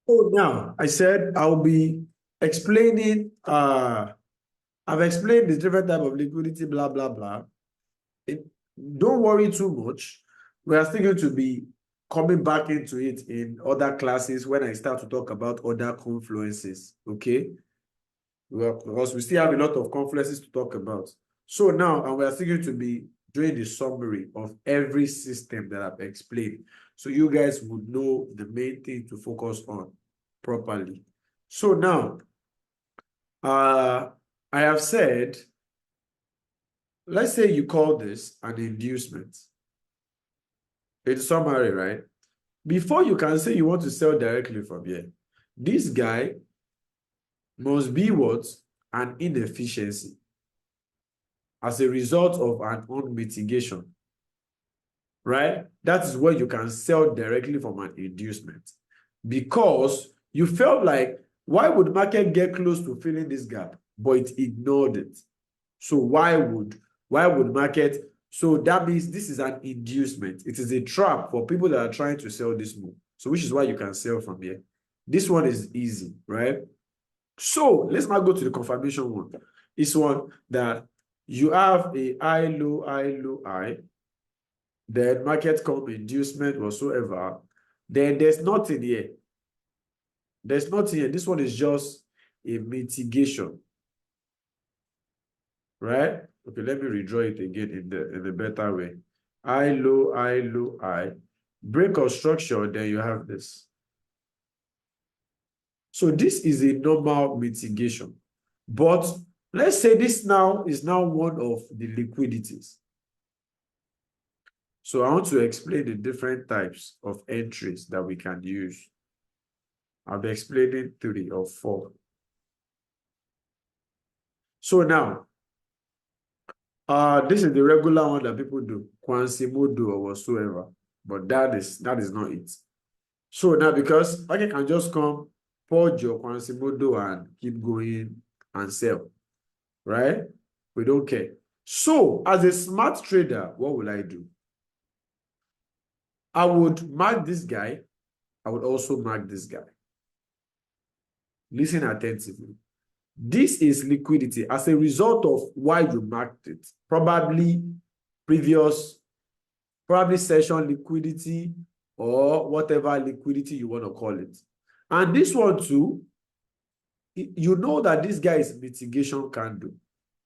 Oh, now I said I'll be explaining. I've explained the different type of liquidity, blah blah blah. It, don't worry too much. We are still going to be coming back into it in other classes when I start to talk about other confluences. Okay, well, because we still have a lot of confluences to talk about. So now, and we are still going to be doing the summary of every system that I've explained. So you guys would know the main thing to focus on properly. So now, I have said, let's say you call this an inducement. It's summary, right? Before you can say you want to sell directly from here, this guy must be what? An inefficiency as a result of an own mitigation, right? That is where you can sell directly from an inducement because you felt like, why would market get close to filling this gap, but it ignored it? So why would market? So that means this is an inducement. It is a trap for people that are trying to sell this move. So which is why you can sell from here. This one is easy, right? So let's now go to the confirmation one. It's one that you have a high, low, high, then market come inducement whatsoever. Then there's nothing here. There's nothing here. This one is just a mitigation, right? Okay, let me redraw it again in a better way. High, low, high. Break of structure, then you have this. So this is a normal mitigation. But let's say this now is now one of the liquidities. So I want to explain the different types of entries that we can use. I'll be explaining 3 or 4. So now, this is the regular one that people do, Quasimodo or whatsoever, but that is not it. So now, because I can just come, purge your Quasimodo and keep going and sell, right? We don't care. So as a smart trader, what will I do? I would mark this guy. I would also mark this guy. Listen attentively. This is liquidity as a result of why you marked it. Probably session liquidity or whatever liquidity you want to call it. And this one too, you know that this guy is mitigation candle.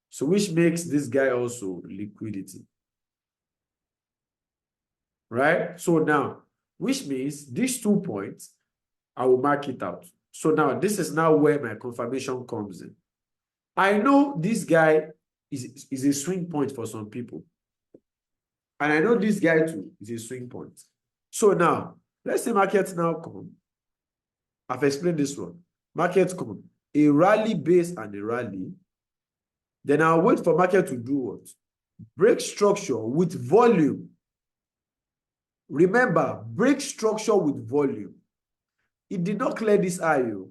So which makes this guy also liquidity. Right? So now, which means these 2 points, I will mark it out. So now this is now where my confirmation comes in. I know this guy is a swing point for some people. And I know this guy too is a swing point. So now, let's say markets now come. I've explained this one. Markets come. A rally base and a rally. Then I'll wait for market to do what? Break structure with volume. Remember, break structure with volume. It did not clear this IO.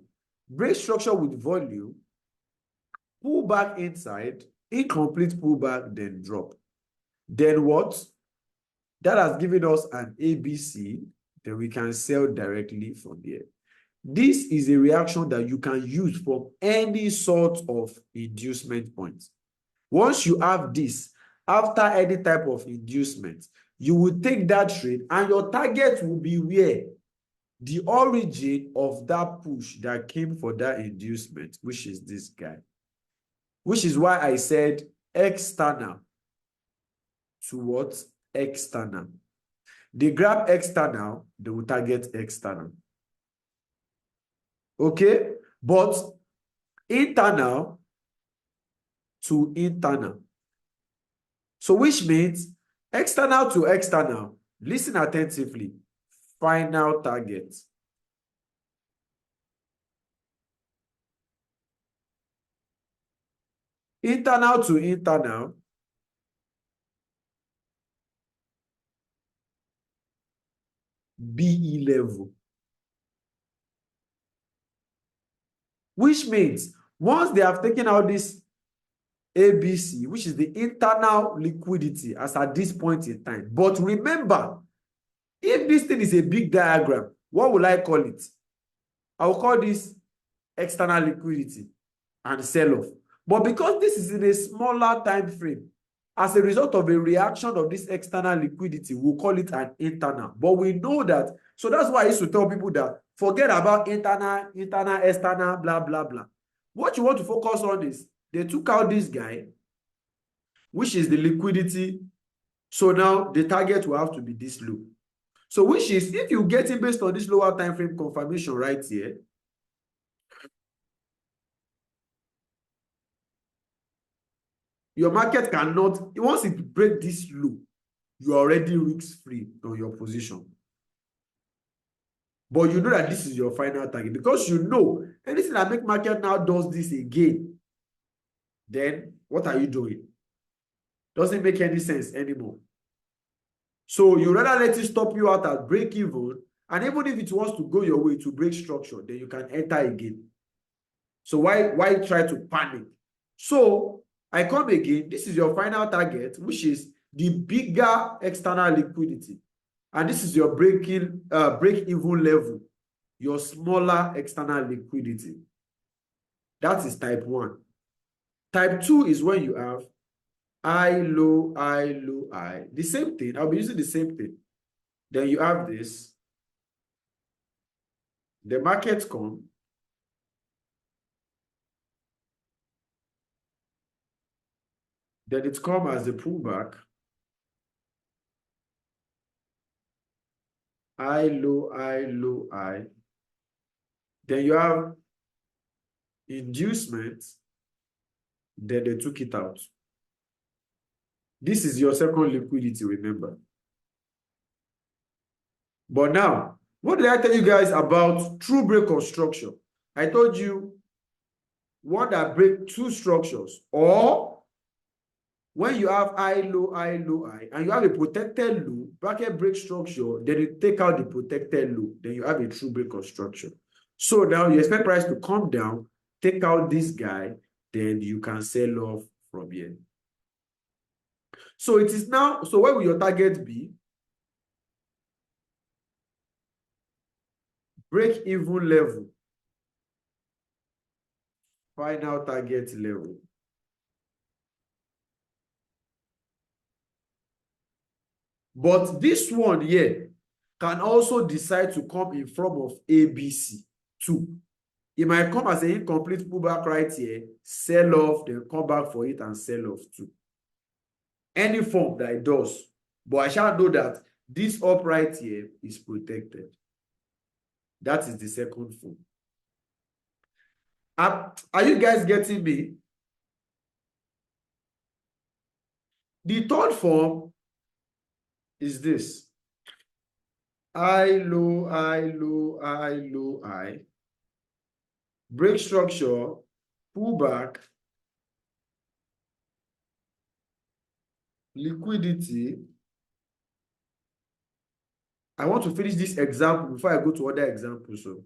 Break structure with volume. Pull back inside. Incomplete pullback, then drop. Then what? That has given us an ABC. Then we can sell directly from here. This is a reaction that you can use from any sort of inducement point. Once you have this, after any type of inducement, you will take that trade and your target will be where? The origin of that push that came for that inducement, which is this guy. Which is why I said external to what? External. They grab external, they will target external. Okay? But internal to internal. So which means external to external. Listen attentively. Final target. Internal to internal. BE level. Which means once they have taken out this ABC, which is the internal liquidity as at this point in time. But remember, if this thing is a big diagram, what will I call it? I'll call this external liquidity and sell off. But because this is in a smaller time frame, as a result of a reaction of this external liquidity, we'll call it an internal. But we know that, so that's why I used to tell people that forget about internal, external, blah, blah, blah. What you want to focus on is they took out this guy, which is the liquidity. So now the target will have to be this low. So which is, if you get it based on this lower time frame confirmation right here, your market cannot, once it breaks this low, you're already risk-free on your position. But you know that this is your final target because you know anything that make market now does this again, then what are you doing? Doesn't make any sense anymore. So you rather let it stop you out at break even, and even if it wants to go your way to break structure, then you can enter again. So why try to panic? So I come again. This is your final target, which is the bigger external liquidity. And this is your break-even level, your smaller external liquidity. That is type 1. Type 2 is when you have high, low, high, low, high. The same thing. I'll be using the same thing. Then you have this. The markets come. Then it comes as a pullback. High, low, high, low, high. Then you have inducement. Then they took it out. This is your second liquidity, remember. But now, what did I tell you guys about true break construction? I told you one that break two structures, or when you have high, low, high, low, high, and you have a protected low, bracket break structure, then you take out the protected low, then you have a true break construction. So now you expect price to come down, take out this guy, then you can sell off from here. So it is now, so where will your target be? Break even level. Final target level. But this one here can also decide to come in form of ABC too. It might come as an incomplete pullback right here, sell off, then come back for it and sell off too. Any form that it does. But I shall know that this up right here is protected. That is the second form. Are you guys getting me? The third form is this. High, low, high, low, high, low, high. Break structure, pull back, liquidity. I want to finish this example before I go to other examples. So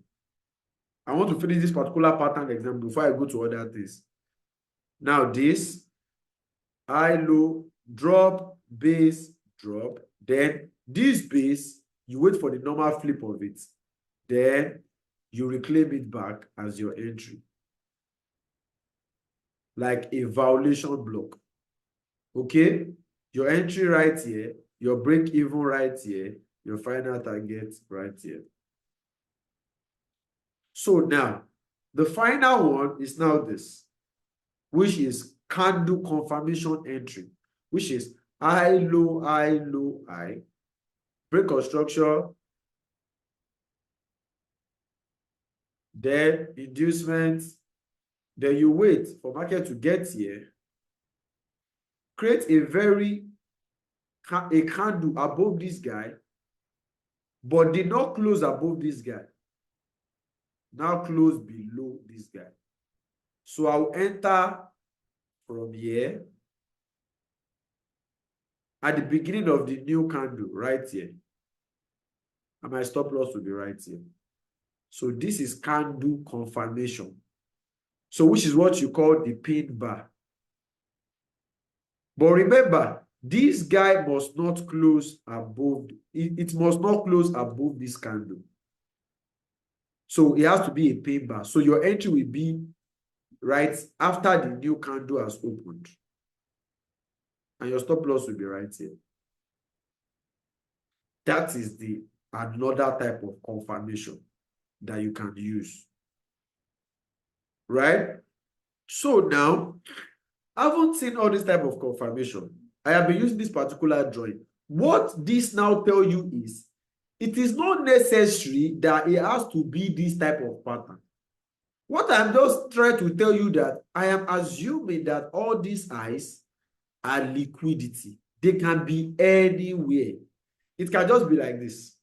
I want to finish this particular pattern example before I go to other things. Now this, high, low, drop, base, drop. Then this base, you wait for the normal flip of it. Then you reclaim it back as your entry. Like a violation block. Okay? Your entry right here, your break even right here, your final target right here. So now, the final one is now this, which is candle confirmation entry, which is high, low, high, low, high. Break construction, then inducement, then you wait for market to get here, create a candle above this guy, but did not close above this guy. Now close below this guy. So I'll enter from here at the beginning of the new candle right here. And my stop loss will be right here. So this is candle confirmation. So which is what you call the pin bar. But remember, this guy must not close above, it must not close above this candle. So it has to be a pin bar. So your entry will be right after the new candle has opened. And your stop loss will be right here. That is the another type of confirmation that you can use. Right? So now, I haven't seen all this type of confirmation. I have been using this particular drawing. What this now tell you is, it is not necessary that it has to be this type of pattern. What I'm just trying to tell you that I am assuming that all these eyes are liquidity. They can be anywhere. It can just be like this.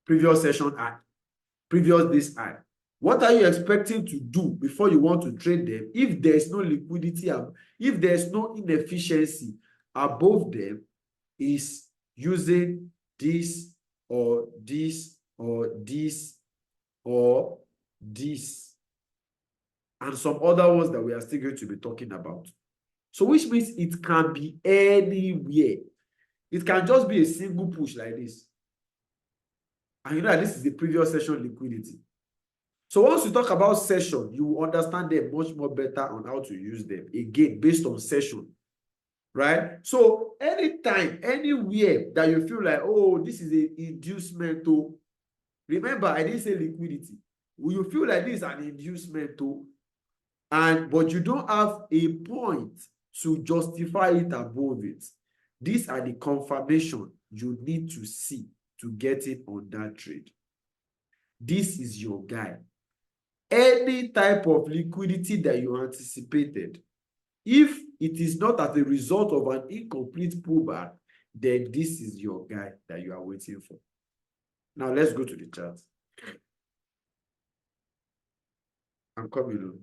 Previous session high, previous this high. What are you expecting to do before you want to trade them if there is no liquidity, if there is no inefficiency above them, is using this or this or this or this and some other ones that we are still going to be talking about. So which means it can be anywhere. It can just be a single push like this. And you know that this is the previous session liquidity. So once you talk about session, you will understand them much more better on how to use them. Again, based on session, right? So anytime, anywhere that you feel like, oh, this is an inducement, oh, remember, I didn't say liquidity. Will you feel like this is an inducement, oh, but you don't have a point to justify it above it? These are the confirmation you need to see to get it on that trade. This is your guy. Any type of liquidity that you anticipated, if it is not as a result of an incomplete pullback, then this is your guy that you are waiting for. Now let's go to the chart. I'm coming on.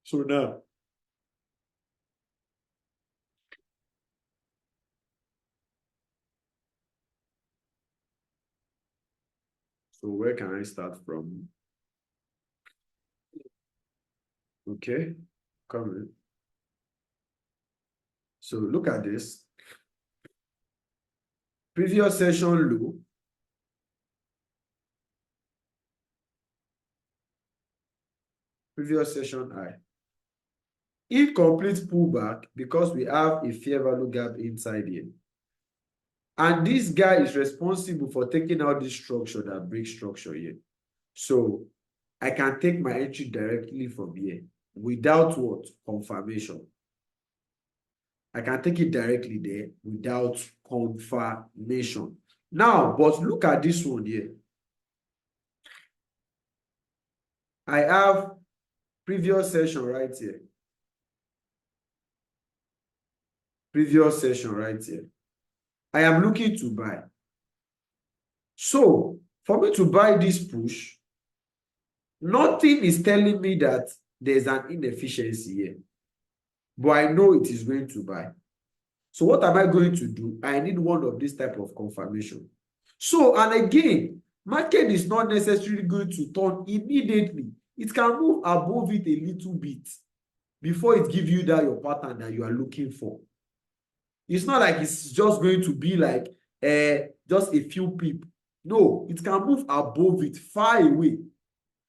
So now, so where can I start from? Okay, coming. So look at this. Previous session low. Previous session high. Incomplete pullback because we have a fair value gap inside here. And this guy is responsible for taking out this structure that breaks structure here. So I can take my entry directly from here without what? Confirmation. I can take it directly there without confirmation. Now, but look at this one here. I have previous session right here. Previous session right here. I am looking to buy. So for me to buy this push, nothing is telling me that there's an inefficiency here. But I know it is going to buy. So what am I going to do? I need one of this type of confirmation. So, and again, market is not necessarily going to turn immediately. It can move above it a little bit before it gives you that your pattern that you are looking for. It's not like it's just going to be like just a few pips. No, it can move above it, far away.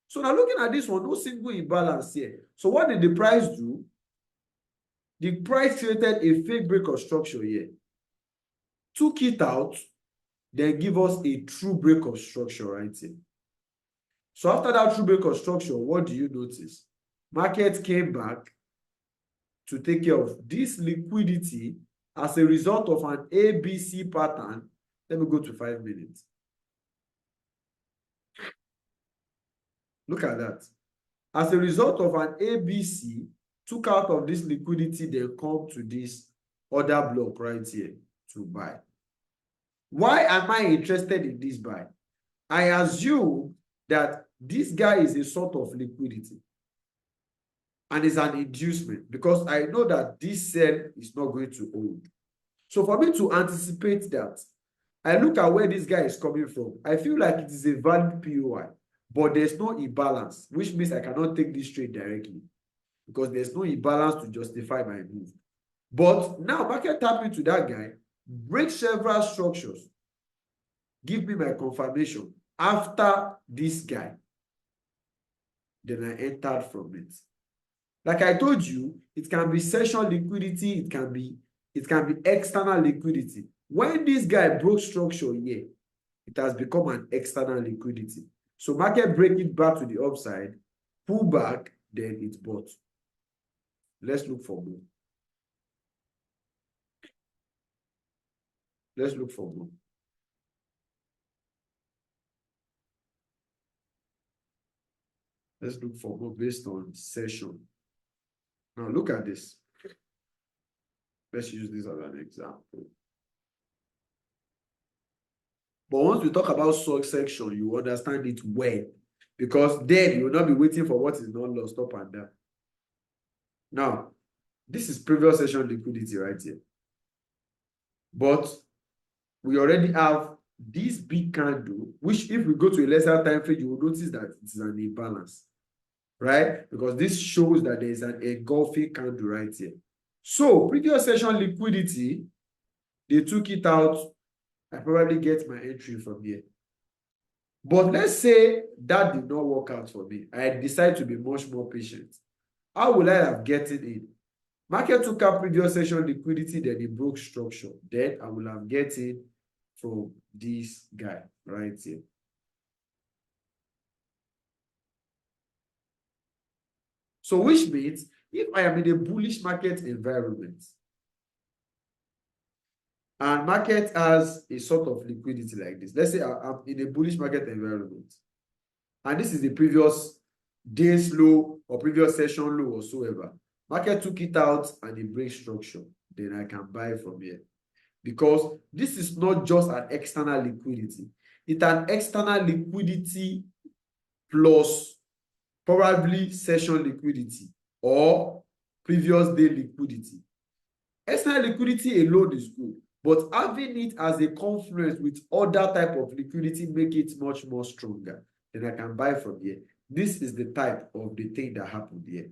So now looking at this one, no single imbalance here. So what did the price do? The price created a fake break of structure here, took it out, then give us a true break of structure right here. So after that true break of structure, what do you notice? Market came back to take care of this liquidity as a result of an ABC pattern. Let me go to 5 minutes. Look at that. As a result of an ABC, took out of this liquidity, then come to this other block right here to buy. Why am I interested in this buy? I assume that this guy is a sort of liquidity and is an inducement because I know that this sell is not going to hold. So for me to anticipate that, I look at where this guy is coming from. I feel like it is a valid POI, but there's no imbalance, which means I cannot take this trade directly because there's no imbalance to justify my move. But now market tap into that guy, break several structures, give me my confirmation after this guy, then I entered from it. Like I told you, it can be session liquidity, it can be external liquidity. When this guy broke structure here, it has become an external liquidity. So market break it back to the upside, pull back, then it's bought. Let's look for more. Let's look for more. Let's look for more based on session. Now look at this. Let's use this as an example. But once we talk about section, you understand it well. Because then you will not be waiting for what is not lost up and down. Now, this is previous session liquidity right here. But we already have this big candle, which if we go to a lesser time frame, you will notice that it is an imbalance, right? Because this shows that there is an engulfing candle right here. So previous session liquidity, they took it out. I probably get my entry from here. But let's say that did not work out for me. I decide to be much more patient. How will I have gotten in? Market took out previous session liquidity, then it broke structure. Then I will have gotten from this guy right here. So which means if I am in a bullish market environment and market has a sort of liquidity like this, let's say I'm in a bullish market environment and this is the previous day's low or previous session low or so ever. Market took it out and it breaks structure. Then I can buy from here. Because this is not just an external liquidity. It's an external liquidity plus probably session liquidity or previous day liquidity. External liquidity alone is good, but having it as a confluence with other type of liquidity make it much more stronger. Then I can buy from here. This is the type of the thing that happened here.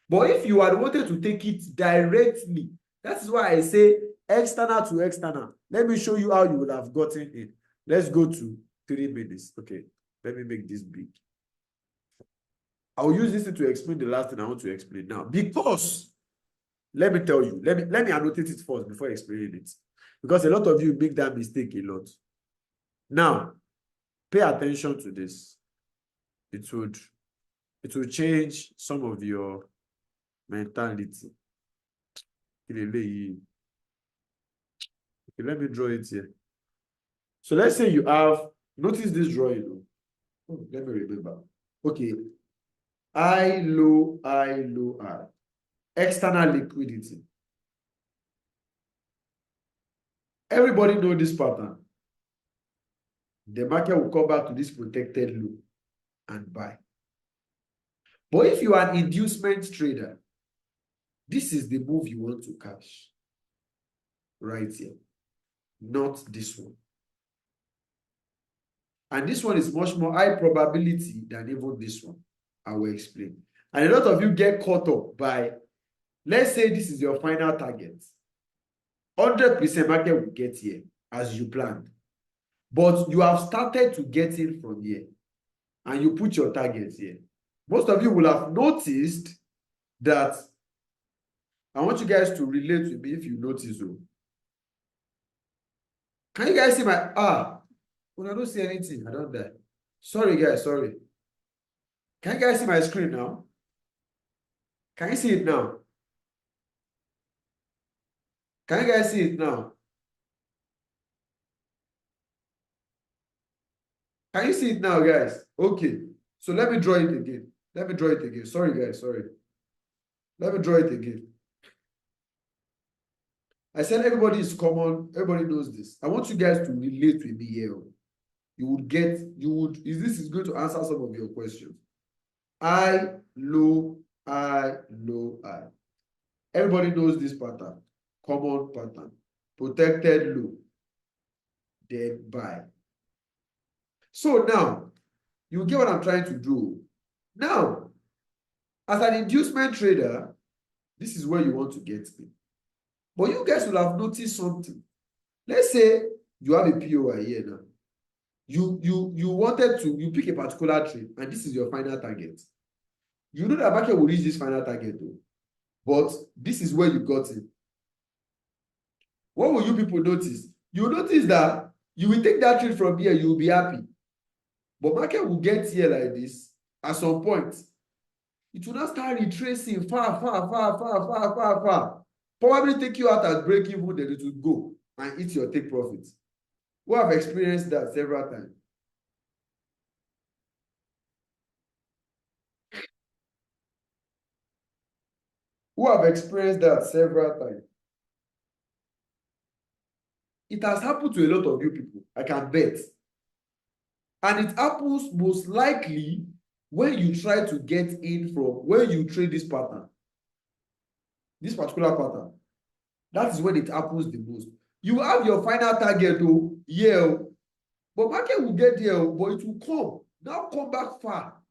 But if you had wanted to take it directly, that is why I say external to external. Let me show you how you would have gotten it. Let's go to 3 minutes. Okay, let me make this big. I will use this to explain the last thing I want to explain now. Because, let me tell you, let me annotate it first before explaining it. Because a lot of you make that mistake a lot. Now, pay attention to this. It will change some of your mentality. Okay, let me draw it here. So let's say you have, notice this drawing. Oh, let me remember. Okay. I, low, I. External liquidity. Everybody know this pattern. The market will come back to this protected low and buy. But if you are an inducement trader, this is the move you want to cash. Right here. Not this one. And this one is much more high probability than even this one. I will explain. And a lot of you get caught up by, let's say this is your final target. 100% market will get here as you planned. But you have started to get in from here. And you put your targets here. Most of you will have noticed that, I want you guys to relate with me if you notice. Can you guys see my, when I don't see anything, I don't die. Sorry guys, sorry. Can you guys see my screen now? Can you see it now? Can you guys see it now? Can you see it now, guys? Okay. So let me draw it again. Let me draw it again. Sorry, guys. Sorry. Let me draw it again. I said everybody is common. Everybody knows this. I want you guys to relate with me here. This is going to answer some of your questions. I, low, I, low, I. Everybody knows this pattern. Common pattern. Protected low. Then buy. So now, you get what I'm trying to do. Now, as an inducement trader, this is where you want to get in. But you guys will have noticed something. Let's say you have a POI here now. You wanted to, you pick a particular trade, and this is your final target. You know that market will reach this final target though, but this is where you got it. What will you people notice? You notice that you will take that trade from here, you will be happy. But market will get here like this at some point. It will not start retracing far. Probably take you out at break even, then it will go and eat your take profit. We have experienced that several times. Who have experienced that several times. It has happened to a lot of you people, I can bet. And it happens most likely when you try to get in from, when you trade this pattern, this particular pattern. That is when it happens the most. You have your final target, oh, yeah, but market will get there, but it will come. Now come back far.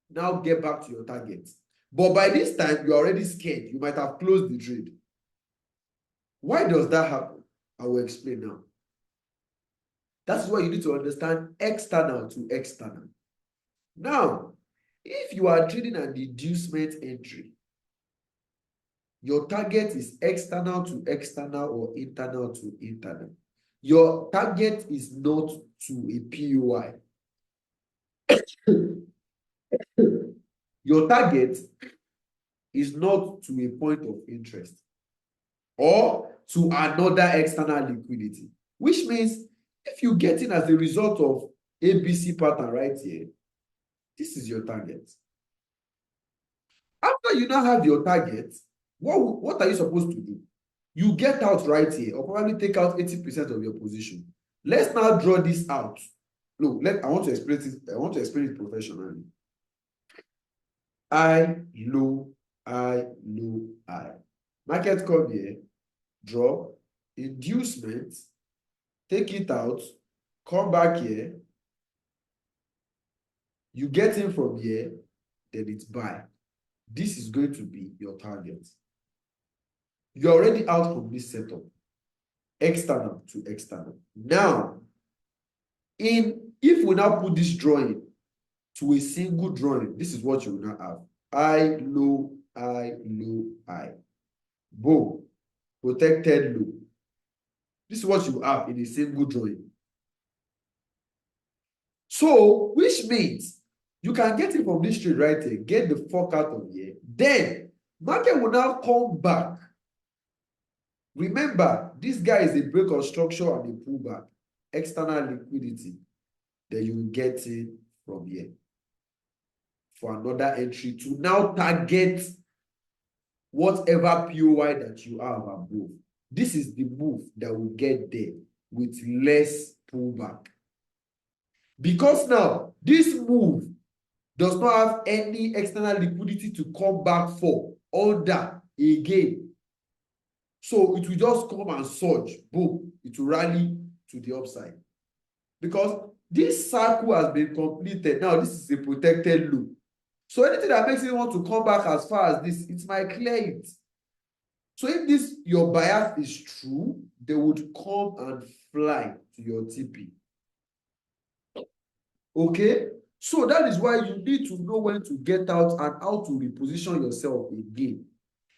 Now get back to your target. But by this time, you're already scared. You might have closed the trade. Why does that happen? I will explain now. That's why you need to understand external to external. Now, if you are trading an inducement entry, your target is external to external or internal to internal. Your target is not to a POI. Your target is not to a point of interest or to another external liquidity, which means if you get in as a result of ABC pattern right here, this is your target. After you now have your target, what are you supposed to do? You get out right here, or probably take out 80% of your position. Let's now draw this out. Look, I want to explain this. I want to explain it professionally. I, low, I, low, I. Market come here, draw, inducement, take it out, come back here. You get in from here, then it's buy. This is going to be your target. You're already out from this setup, external to external. Now, if we now put this drawing to a single drawing, this is what you will now have. I, low, I, low, I. Boom. Protected low. This is what you have in a single drawing. So, which means you can get it from this trade right here, get the fuck out of here. Then, market will now come back. Remember, this guy is a break of structure and a pullback. External liquidity. Then you will get it from here for another entry to now target whatever POI that you have above. This is the move that will get there with less pullback. Because now, this move does not have any external liquidity to come back for under again. So it will just come and surge, boom, it will rally to the upside. Because this circle has been completed. Now, this is a protected loop. So anything that makes it want to come back as far as this, it might clear it. So if this, your bias is true, they would come and fly to your TP. Okay? So that is why you need to know when to get out and how to reposition yourself again.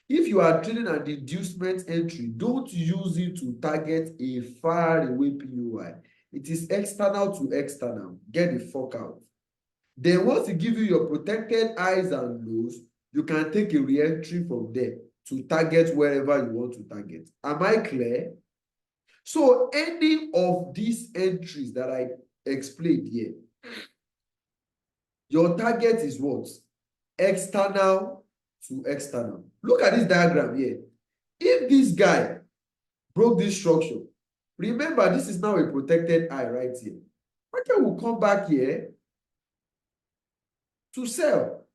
If you are trading an inducement entry, don't use it to target a far away POI. It is external to external. Get the fuck out. Then once you give you your protected highs and lows, you can take a re-entry from there to target wherever you want to target. Am I clear? So any of these entries that I explained here, your target is what? External to external. Look at this diagram here. If this guy broke this structure, remember this is now a protected high right here. Market will come back here to sell.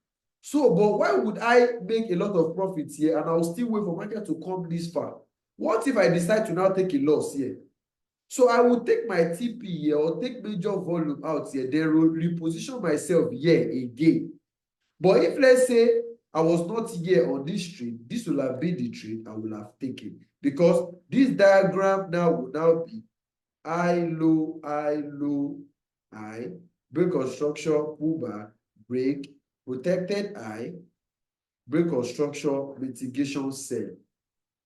So, but why would I make a lot of profits here and I'll still wait for market to come this far? What if I decide to now take a loss here? So I will take my TP here or take major volume out here, then reposition myself here again. But if let's say I was not here on this trade, this will have been the trade I will have taken. Because this diagram now will now be high, low, high, low, high, break of structure, pull back, break, protected high, break of structure, mitigation, sell.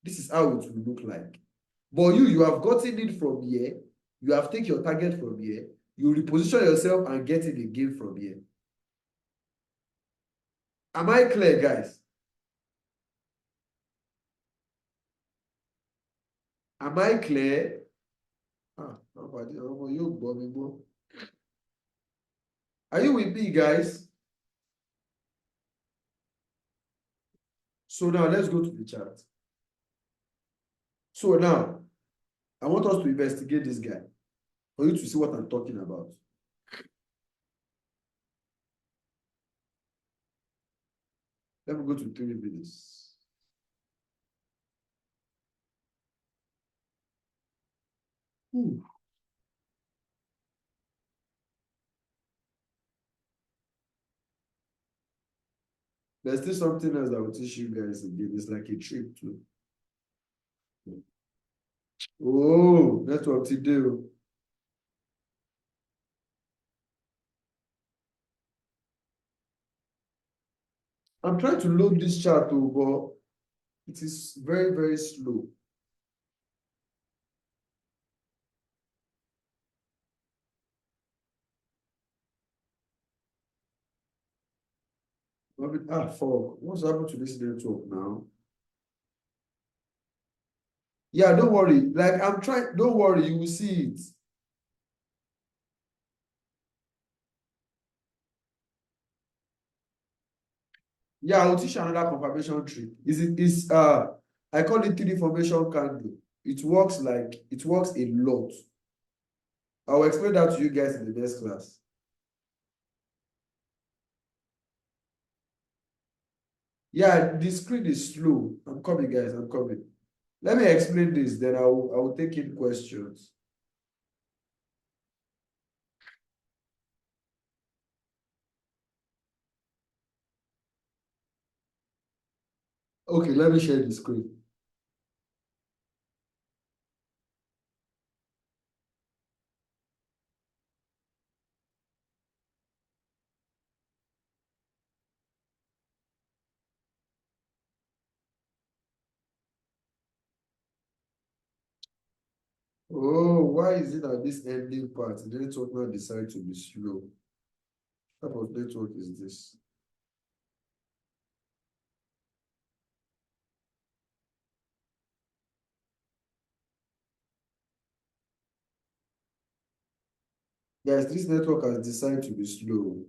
This is how it will look like. But you have gotten it from here, you have taken your target from here, you reposition yourself and get it again from here. Am I clear, guys? Am I clear? Are you with me, guys? So now let's go to the chart. So now, I want us to investigate this guy for you to see what I'm talking about. Let me go to 3 minutes. There's still something else I will teach you guys again. It's like a trick too. Oh, that's what to do. I'm trying to load this chart, but it is very, very slow. Fuck. What's happened to this network now? Yeah, don't worry. Like I'm trying, don't worry, you will see it. Yeah, I'll teach another confirmation trick. I call it 3 formation candle. It works a lot. I'll explain that to you guys in the next class. Yeah, the screen is slow. I'm coming, guys. I'm coming. Let me explain this, then I will take in questions. Okay, let me share the screen. Oh, why is it that this ending part, the network now decide to be slow? What type of network is this? Guys, this network has decided to be slow.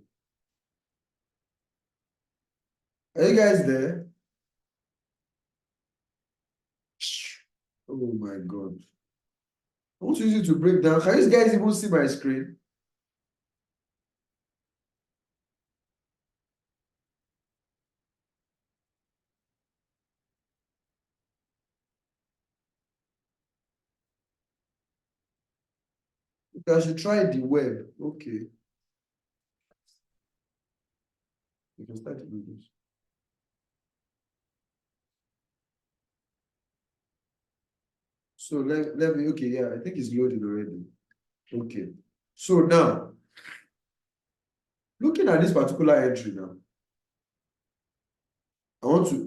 Are you guys there? Oh my God. I want to use it to break down. Can you guys even see my screen? I should try the web. Okay. You can start the videos. So let me, okay, yeah, I think it's loading already. Okay. So now, looking at this particular entry now,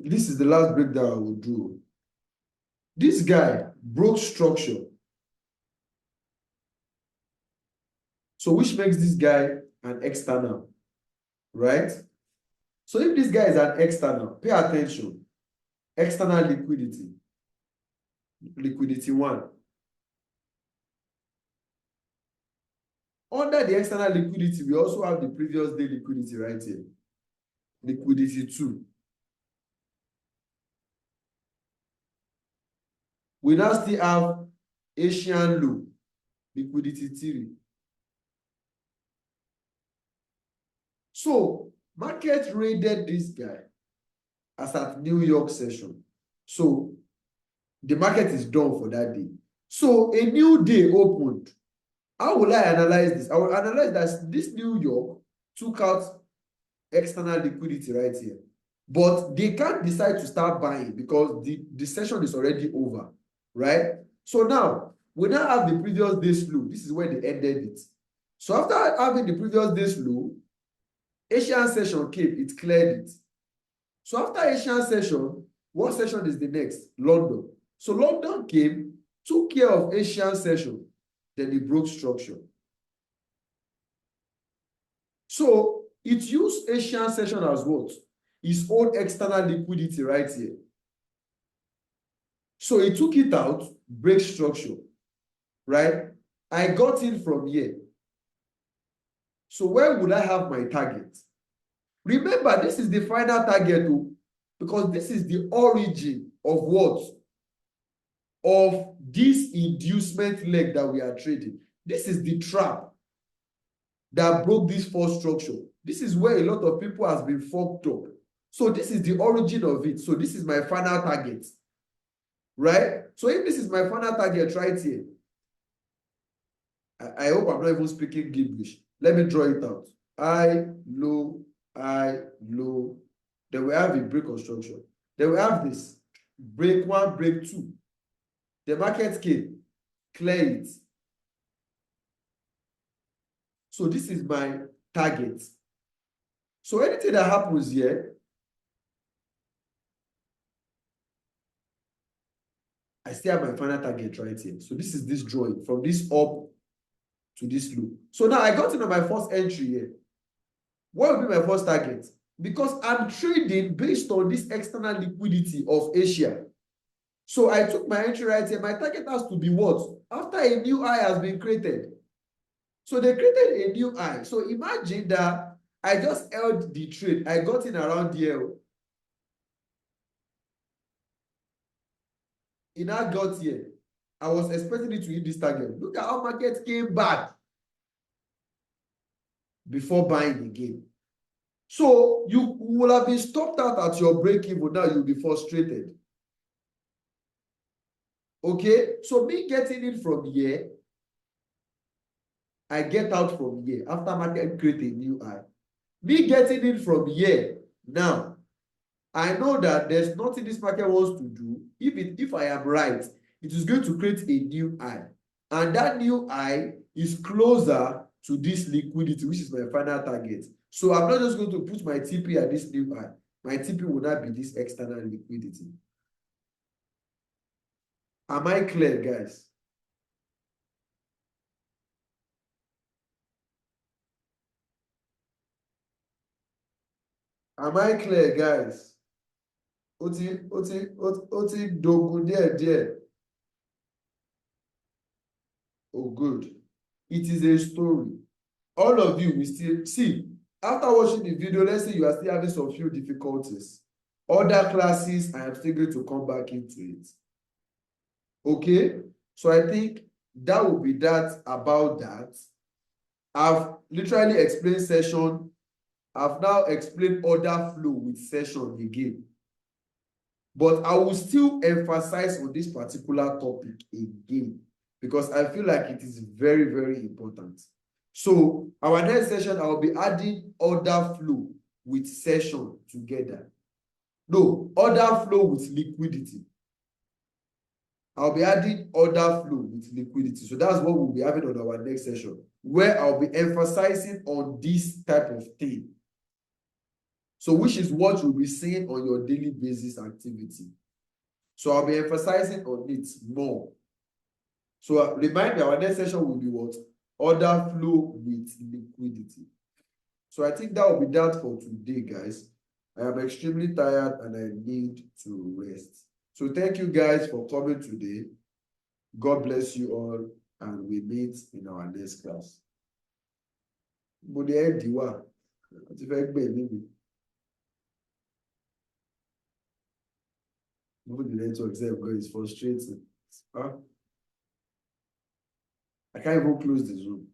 this is the last breakdown I will do. This guy broke structure. So which makes this guy an external, right? So if this guy is an external, pay attention. External liquidity. Liquidity 1. Under the external liquidity, we also have the previous day liquidity right here. Liquidity 2. We now still have Asian low, liquidity 3. So market rated this guy as at New York session. So the market is done for that day. So a new day opened. How will I analyze this? I will analyze that this New York took out external liquidity right here. But they can't decide to start buying because the session is already over, right? So now, we now have the previous day's low. This is where they ended it. So after having the previous day's low, Asian session came, it cleared it. So after Asian session, what session is the next? London. So London came, took care of Asian session, then it broke structure. So it used Asian session as what? Its own external liquidity right here. So it took it out, break structure, right? I got in from here. So where would I have my target? Remember, this is the final target too, because this is the origin of what? Of this inducement leg that we are trading. This is the trap that broke this false structure. This is where a lot of people has been fucked up. So this is the origin of it. So this is my final target, right? So if this is my final target right here, I hope I'm not even speaking gibberish. Let me draw it out. High, low, high, low. Then we have a break of structure. Then we have this break one, break two. The market came, clear it. So this is my target. So anything that happens here, I still have my final target right here. So this is this drawing from this up to this low. So now I got into my first entry here. What will be my first target? Because I'm trading based on this external liquidity of Asia. So I took my entry right here. My target has to be what? After a new high has been created. So they created a new high. So imagine that I just held the trade. I got in around here. It now got here. I was expecting it to hit this target. Look at how market came back before buying again. So you will have been stopped out at your break even. Now you'll be frustrated. Okay, so me getting in from here, I get out from here after market create a new high. Me getting in from here now, I know that there's nothing this market wants to do. If I am right, it is going to create a new high, and that new high is closer to this liquidity, which is my final target. So I'm not just going to put my TP at this new high. My TP will not be this external liquidity. Am I clear, guys? Am I clear, guys? Ó ti dogun díẹ̀díẹ̀. Oh, good. It is a story. All of you will still see. After watching the video, let's say you are still having some few difficulties. Other classes, I am still going to come back into it. Okay? So I think that will be that about that. I've literally explained session. I've now explained order flow with session again. But I will still emphasize on this particular topic again because I feel like it is very, very important. So our next session, I will be adding order flow with session together. No, order flow with liquidity. I'll be adding order flow with liquidity. So that's what we'll be having on our next session, where I'll be emphasizing on this type of thing. So which is what you'll be seeing on your daily basis activity. So I'll be emphasizing on it more. So remind me, our next session will be what? Order flow with liquidity. So I think that will be that for today, guys. I am extremely tired and I need to rest. So thank you guys for coming today. God bless you all, and we meet in our next class. Moving the network itself because it's frustrating. Huh? I can't even close the Zoom.